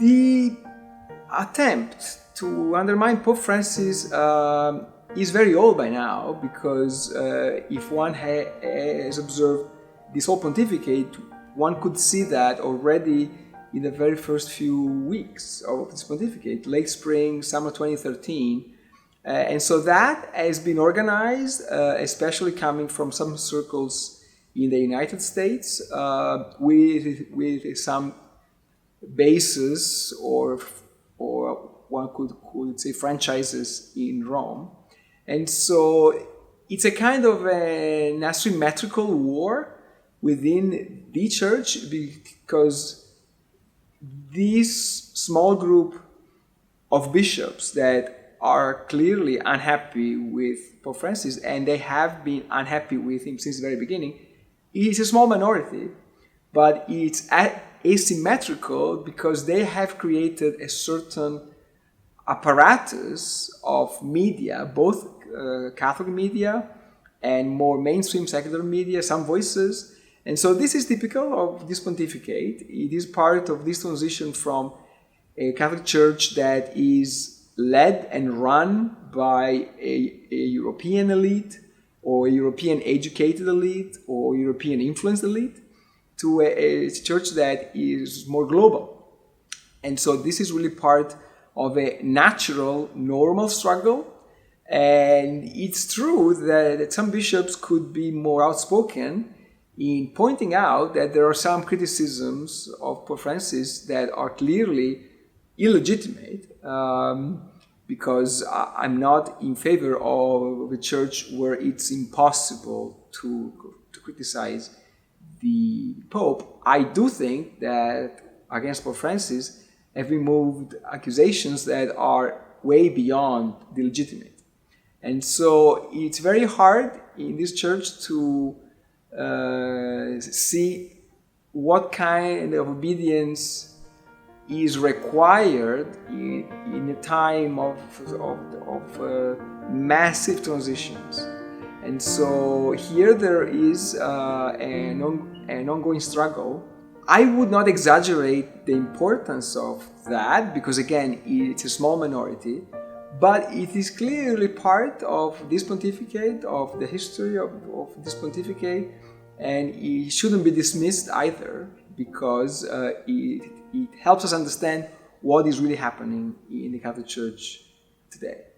The attempt to undermine Pope Francis is very old by now, because if one has observed this whole pontificate, one could see that already in the very first few weeks of this pontificate, late spring, summer 2013. And so that has been organized, especially coming from some circles in the United States, with some bases or one could say franchises in Rome. And so it's a kind of an asymmetrical war within the church, because this small group of bishops that are clearly unhappy with Pope Francis, and they have been unhappy with him since the very beginning, is a small minority, but it's asymmetrical because they have created a certain apparatus of media, both Catholic media and more mainstream secular media, some voices. And so this is typical of this pontificate. It is part of this transition from a Catholic Church that is led and run by a European elite, or a European educated elite, or European influenced elite, to a church that is more global. And so this is really part of a natural, normal struggle. And it's true that some bishops could be more outspoken in pointing out that there are some criticisms of Pope Francis that are clearly illegitimate, because I'm not in favor of a church where it's impossible to criticize the Pope. I do think that against Pope Francis have been moved accusations that are way beyond the legitimate. And so it's very hard in this church to see what kind of obedience is required in a time of massive transitions. And so here there is an ongoing struggle. I would not exaggerate the importance of that, because again, it's a small minority, but it is clearly part of this pontificate, of the history of this pontificate, and it shouldn't be dismissed either, because it helps us understand what is really happening in the Catholic Church today.